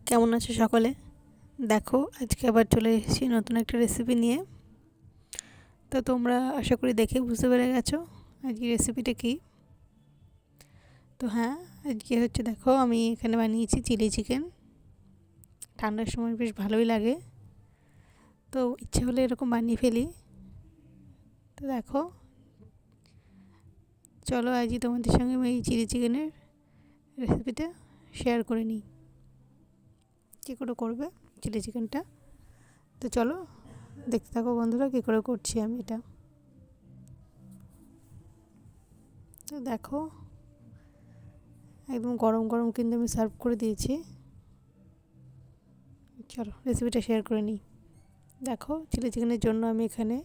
কেমন আছো সকলে? দেখো আজকে আবার চলে এসেছি নতুন একটা রেসিপি নিয়ে। তো তোমরা আশা করি দেখে বুঝতে পেরে গেছো আজকে রেসিপিটা কী। তো হ্যাঁ, আজকে হচ্ছে দেখো আমি এখানে বানিয়েছি চিলি চিকেন। ঠান্ডার সময় বেশ ভালোই লাগে, তো ইচ্ছে হলে এরকম বানিয়ে ফেলি। তো দেখো, চলো আজকে তোমাদের সঙ্গে আমি এই চিলি চিকেনের রেসিপিটা শেয়ার করে নিই, কী করে করবে চিলি চিকেনটা। তো চলো দেখতে থাকো বন্ধুরা, কী করে করছি আমি এটা। তো দেখো, একদম গরম গরম কিন্তু আমি সার্ভ করে দিয়েছি। চলো রেসিপিটা শেয়ার করে নিই। দেখো, চিলি চিকেনের জন্য আমি এখানে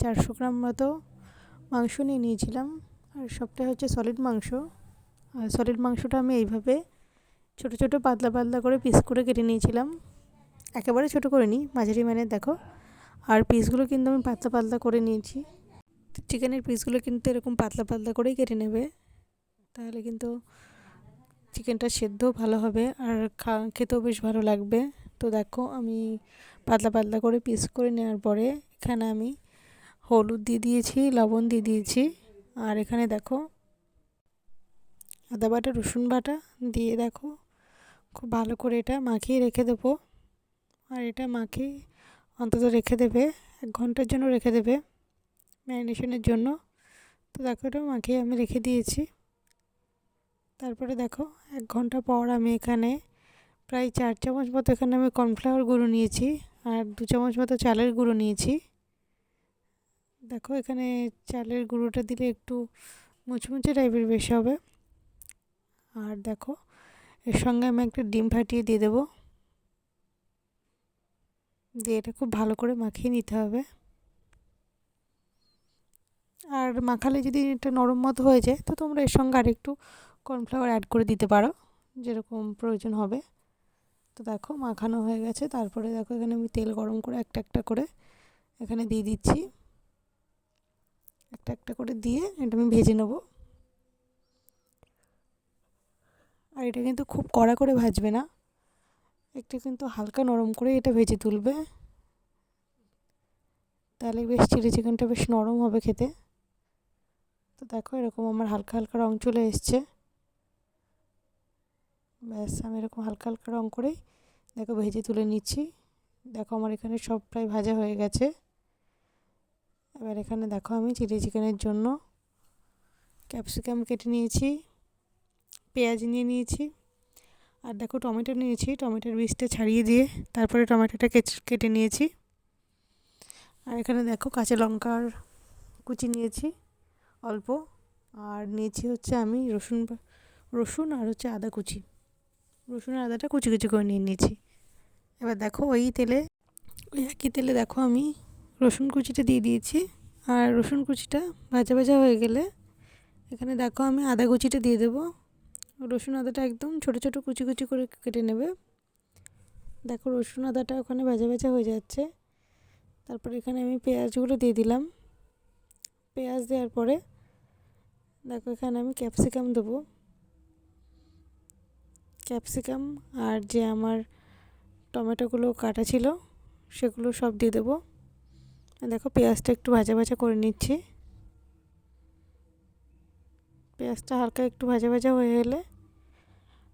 400 গ্রাম মতো মাংস নিয়ে নিয়েছিলাম। আর সবটাই হচ্ছে সলিড মাংস। আর সলিড মাংসটা আমি এইভাবে ছোটো ছোটো পাতলা পাতলা করে পিস করে কেটে নিয়েছিলাম। একেবারে ছোটো করে নিই, মাঝারি মানে দেখো। আর পিসগুলো কিন্তু আমি পাতলা পাতলা করে নিয়েছি। চিকেনের পিসগুলো কিন্তু এরকম পাতলা পাতলা করেই কেটে নেবে, তাহলে কিন্তু চিকেনটা সেদ্ধও ভালো হবে আর খেতেও বেশ ভালো লাগবে। তো দেখো, আমি পাতলা পাতলা করে পিস করে নেওয়ার পরে এখানে আমি হলুদ দিয়ে দিয়েছি, লবণ দিয়ে দিয়েছি। আর এখানে দেখো আদা বাটা, রসুন বাটা দিয়ে দেখো খুব ভালো করে এটা মাখিয়ে রেখে দেবো। আর এটা মাখিয়ে অন্তত রেখে দেবে 1 ঘন্টার জন্য, রেখে দেবে ম্যারিনেশনের জন্য। তো দেখো, এটা মাখিয়ে আমি রেখে দিয়েছি। তারপরে দেখো 1 ঘন্টা পর আমি এখানে প্রায় 4 চামচ মতো এখানে আমি কর্নফ্লাওয়ার গুঁড়ো নিয়েছি। আর 2 চামচ মতো চালের গুঁড়ো নিয়েছি। দেখো, এখানে চালের গুঁড়োটা দিলে একটু মুচমুচে টাইপের বেশি হবে। আর দেখো, এর সঙ্গে আমি একটা ডিম ফাটিয়ে দিয়ে দেবো। দিয়ে এটা খুব ভালো করে মাখিয়ে নিতে হবে। আর মাখালে যদি এটা নরম মতো হয়ে যায়, তো তোমরা এর সঙ্গে আর একটু কর্নফ্লাওয়ার অ্যাড করে দিতে পারো, যেরকম প্রয়োজন হবে। তো দেখো মাখানো হয়ে গেছে। তারপরে দেখো, এখানে আমি তেল গরম করে একটা একটা করে এখানে দিয়ে দিচ্ছি। একটা একটা করে দিয়ে এটা আমি ভেজে নেব। আর এটা কিন্তু খুব কড়া করে ভাজবে না, একটু কিন্তু হালকা নরম করে এটা ভেজে তুলবে, তাহলে বেশ চিলি চিকেনটা বেশ নরম হবে খেতে। তো দেখো, এরকম আমার হালকা হালকা রং চলে এসছে। ব্যাস, আমি এরকম হালকা হালকা রং করেই দেখো ভেজে তুলে নিচ্ছি। দেখো, আমার এখানে সব প্রায় ভাজা হয়ে গেছে। এবার এখানে দেখো আমি চিলি চিকেনের জন্য ক্যাপসিকাম কেটে নিয়েছি, পেঁয়াজ নিয়ে নিয়েছি। আর দেখো, টমেটো নিয়েছি, টমেটোর বীজটা ছাড়িয়ে দিয়ে তারপরে টমেটোটা কেটে নিয়েছি। আর এখানে দেখো কাঁচা লঙ্কার কুচি নিয়েছি অল্প। আর নিয়েছি হচ্ছে আমি রসুন আর হচ্ছে আদা কুচি। রসুন আর আদাটা কুচি কুচি করে নিয়ে নিয়েছি। এবার দেখো ওই একই তেলে দেখো আমি রসুন কুচিটা দিয়ে দিয়েছি। আর রসুন কুচিটা ভাজা ভাজা হয়ে গেলে এখানে দেখো আমি আদা কুচিটা দিয়ে দেবো। রসুন আদাটা একদম ছোটো ছোটো কুচি কুচি করে কেটে নেবে। দেখো, রসুন আদাটা ওখানে ভাজা ভাজা হয়ে যাচ্ছে। তারপরে এখানে আমি পেঁয়াজগুলো দিয়ে দিলাম। পেঁয়াজ দেওয়ার পরে দেখো এখানে আমি ক্যাপসিকাম দেবো। ক্যাপসিকাম আর যে আমার টমেটোগুলো কাটা ছিল সেগুলো সব দিয়ে দেবো। দেখো, পেঁয়াজটা একটু ভাজা ভাজা করে নিচ্ছি। পেঁয়াজটা হালকা একটু ভাজা ভাজা হয়ে এলে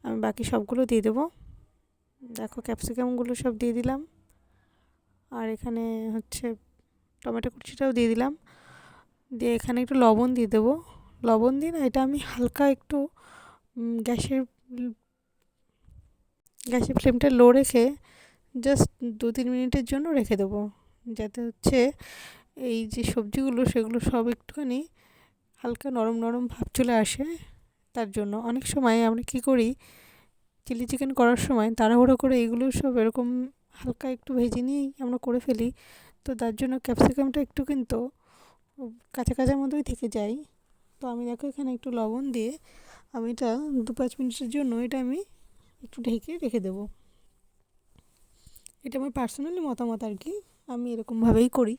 আমি বাকি সবগুলো দিয়ে দেবো। দেখো, ক্যাপসিকামগুলো সব দিয়ে দিলাম। আর এখানে হচ্ছে টমেটো কুচিটাও দিয়ে দিলাম। দিয়ে এখানে একটু লবণ দিয়ে দেবো। লবণ দিন, এটা আমি হালকা একটু গ্যাসের ফ্লেমটা লো রেখে জাস্ট 2-3 মিনিটের জন্য রেখে দেবো, যাতে হচ্ছে এই যে সবজিগুলো সেগুলো সব একটুখানি হালকা নরম নরম ভাব চলে আসে। তার জন্য অনেক সময় আমরা কী করি, চিলি চিকেন করার সময় তাড়াহুড়ো করে এগুলো সব এরকম হালকা একটু ভেজে নিয়েই আমরা করে ফেলি। তো তার জন্য ক্যাপসিকামটা একটু কিন্তু কাঁচা কাঁচা মতোই থেকে যায়। তো আমি দেখো এখানে একটু লবণ দিয়ে আমি এটা 2-5 মিনিটের জন্য এটা আমি একটু ঢেকে রেখে দেবো। এটা আমার পার্সোনালি মতামত আর কি, আমি এরকমভাবেই করি।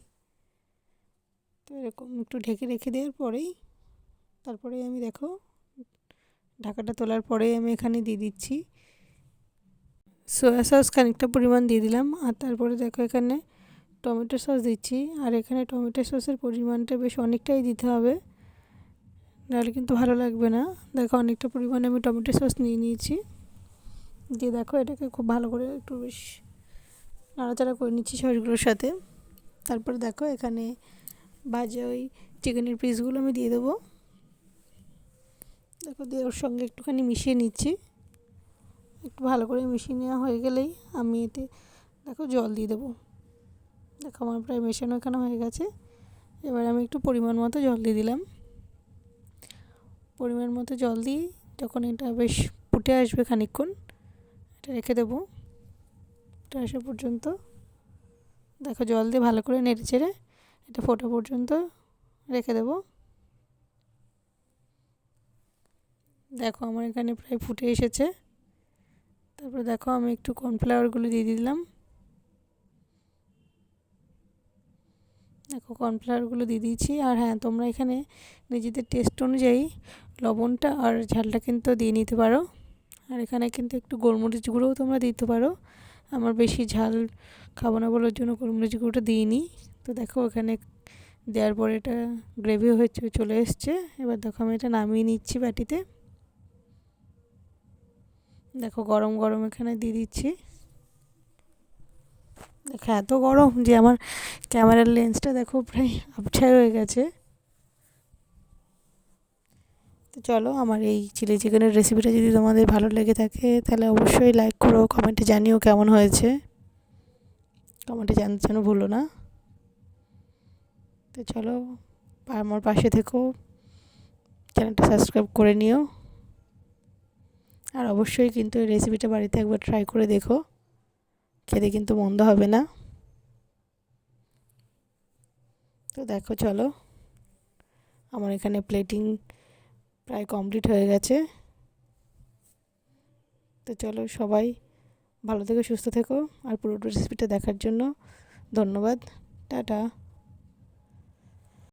তো এরকম একটু ঢেকে রেখে দেওয়ার পরেই তারপরে আমি দেখো ঢাকাটা তোলার পরেই আমি এখানে দিয়ে দিচ্ছি সোয়া সস খানিকটা পরিমাণ দিয়ে দিলাম। আর তারপরে দেখো এখানে টমেটো সস দিচ্ছি। আর এখানে টমেটো সসের পরিমাণটা বেশ অনেকটাই দিতে হবে, নাহলে কিন্তু ভালো লাগবে না। দেখো অনেকটা পরিমাণে আমি টমেটো সস নিয়ে নিয়েছি। দিয়ে দেখো এটাকে খুব ভালো করে একটু বেশ নাড়াচাড়া করে নিচ্ছি সসগুলোর সাথে। তারপরে দেখো এখানে ভাজা ওই চিকেনের পিসগুলো আমি দিয়ে দেবো। দেখো দিয়ে ওর সঙ্গে একটুখানি মিশিয়ে নিচ্ছি। একটু ভালো করে মিশিয়ে নেওয়া হয়ে গেলেই আমি এতে দেখো জল দিয়ে দেবো। দেখো আমার প্রায় মেশানো এখানে হয়ে গেছে। এবার আমি একটু পরিমাণ মতো জল দিয়ে দিলাম। পরিমাণ মতো জল দিয়ে যখন এটা বেশ ফুটে আসবে খানিকক্ষণ, এটা রেখে দেবো ফুটে আসা পর্যন্ত। দেখো জল দিয়ে ভালো করে নেড়ে চেড়ে এটা ফোটা পর্যন্ত রেখে দেবো। দেখো আমার এখানে প্রায় ফুটে এসেছে। তারপরে দেখো আমি একটু কর্নফ্লাওয়ারগুলো দিয়ে দিলাম। দেখো কর্নফ্লাওয়ারগুলো দিয়ে দিয়েছি। আর হ্যাঁ, তোমরা এখানে নিজেদের টেস্ট অনুযায়ী লবণটা আর ঝালটা কিন্তু দিয়ে নিতে পারো। আর এখানে কিন্তু একটু গোলমরিচ গুঁড়োও তোমরা দিতে পারো। আমার বেশি ঝাল খাবো না বলার জন্য গোলমরিচ গুঁড়োটা দিইনি। তো দেখো এখানে দেওয়ার পরে এটা গ্রেভি হয়ে চলে এসছে। এবার দেখো আমি এটা নামিয়ে নিচ্ছি বাটিতে। দেখো গরম গরম এখানে দিয়ে দিচ্ছি। দেখো এত গরম যে আমার ক্যামেরার লেন্সটা দেখো প্রায় আবছাই হয়ে গেছে। তো চলো, আমার এই চিলি চিকেনের রেসিপিটা যদি তোমাদের ভালো লেগে থাকে তাহলে অবশ্যই লাইক করো, কমেন্টে জানিও কেমন হয়েছে। কমেন্টে জানতে যেন ভুলো না। তো চলো, আমার পাশে থেকো, চ্যানেলটা সাবস্ক্রাইব করে নিও। আর অবশ্যই কিন্তু এই রেসিপিটা বাড়িতে একবার ট্রাই করে দেখো, খেতে কিন্তু মন্দ হবে না। তো দেখো চলো, আমার এখানে প্লেটিং প্রায় কমপ্লিট হয়ে গেছে। তো চলো সবাই ভালো থেকো, সুস্থ থেকো। আর পুরো রেসিপিটা দেখার জন্য ধন্যবাদ। টাটা।